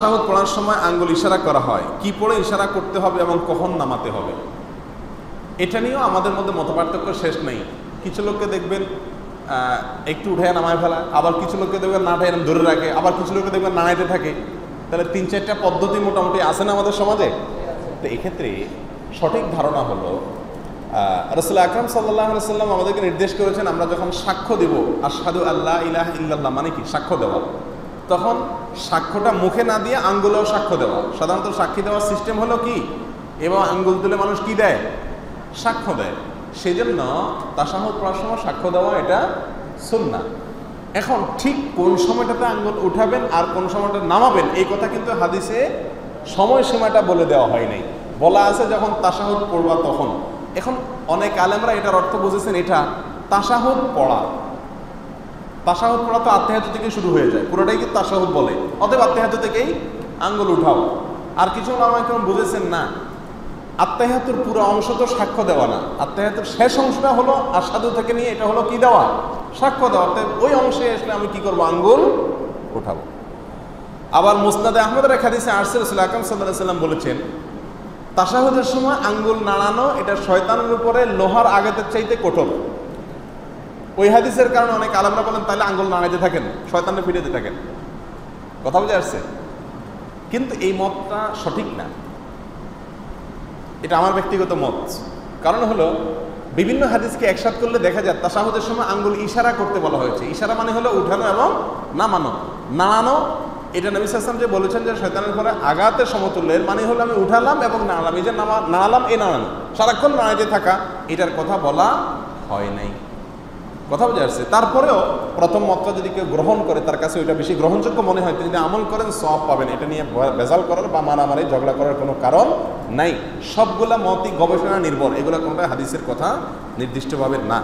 তাশাহুদ পড়ার সময় আঙ্গুল ইশারা করা হয়, কি পড়ে ইশারা করতে হবে এবং কখন নামাতে হবে, এটা নিয়েও আমাদের মধ্যে মতপার্থক্য শেষ নেই। কিছু লোককে দেখবেন একটু উঠে নামায় ফেলা, আবার কিছু লোককে দেখবেন নাটা এরকম ধরে রাখে, আবার কিছু লোককে দেখবেন নাড়াইতে থাকে। তাহলে 3-4টা পদ্ধতি মোটামুটি আছে না আমাদের সমাজে? তো এক্ষেত্রে সঠিক ধারণা হলো রাসূল আকরাম সাল্লাল্লাহু আলাইহি ওয়াসাল্লাম আমাদেরকে নির্দেশ করেছেন, আমরা যখন সাক্ষ্য দেব আশহাদু আল্লা ইলাহা ইল্লাল্লাহ মানে কি সাক্ষ্য দেওয়া, তখন সাক্ষ্যটা মুখে না দিয়ে আঙ্গুলেও সাক্ষ্য দেওয়া। সাধারণত সাক্ষী দেওয়ার সিস্টেম হলো কি, এবং আঙ্গুল তুলে মানুষ কি দেয়, সাক্ষ্য দেয়। সেই জন্য তাশাহুদ পড়ার সময় সাক্ষ্য দেওয়া এটা সুন্নাহ। এখন ঠিক কোন সময়টাতে আঙ্গুল উঠাবেন আর কোন সময়টা নামাবেন এই কথা কিন্তু হাদিসে সময়সীমাটা বলে দেওয়া হয় নাই, বলা আছে যখন তাশাহুদ পড়বা তখন। এখন অনেক আলেমরা এটার অর্থ বুঝেছেন এটা তাশাহুদ পড়া। তাশাহুদ পড়া তো আত্তাহিয়াত থেকে শুরু হয়ে যায়, পুরোটাই কিন্তু তাশাহুদ বলে, অতএব আত্তাহিয়াত থেকেই আঙ্গুল উঠাও। আর কিছু ওলামা কেমন বুঝেছেন না, আত্তাহিয়াতুর পুরো অংশ তো সাক্ষ্য দেওয়া না, আত্তাহিয়াতুর শেষ অংশটা হলো আশহাদু থেকে নিয়ে এটা হলো কি দেওয়া, সাক্ষ্য দেওয়া। অর্থাৎ ওই অংশে আসলে আমি কি করবো, আঙ্গুল উঠাবো। আবার মুসনাদে আহমদের এক হাদিসে আসছে রাসূল আকরাম সাল্লাল্লাহু আলাইহি ওয়াসাল্লাম বলেছেন, তাশাহুদের সময় আঙ্গুল নাড়ানো এটা শয়তানের উপরে লোহার আঘাতের চাইতে কঠোর। ওই হাদিসের কারণে অনেক আলেমরা বলেন তাহলে আঙ্গুল নাড়াইতে থাকেন, শয়তানকে ফিরিয়ে থাকেন। কথা বুঝে আসছে? কিন্তু এই মতটা সঠিক না, এটা আমার ব্যক্তিগত মত। কারণ হলো বিভিন্ন হাদিসকে একসাথ করলে দেখা যায় তাশাহুদের সময় আঙ্গুল ইশারা করতে বলা হয়েছে। ইশারা মানে হলো উঠানো এবং নামানো। নাড়ানো এটা নবী সাল্লাল্লাহু আলাইহি ওয়াসাল্লাম যে বলেছেন যে শয়তানের উপরে আঘাতের সমতুল্য, এর মানে হলো আমি উঠালাম এবং নাড়ালাম। এই যে নাড়ালাম, এই নাড়ানো সারাক্ষণ নাড়াইতে থাকা, এটার কথা বলা হয় নাই। কথা বোঝা যাচ্ছে? তারপরেও প্রথম মতটা যদি কেউ গ্রহণ করে, তার কাছে ওইটা বেশি গ্রহণযোগ্য মনে হয়, তিনি যদি আমল করেন সওয়াব পাবেন। এটা নিয়ে ভেজাল করার বা মারামারি ঝগড়া করার কোনো কারণ নাই। সবগুলা মতই গবেষণা নির্ভর, এগুলো কোনটা হাদিসের কথা নির্দিষ্টভাবে না।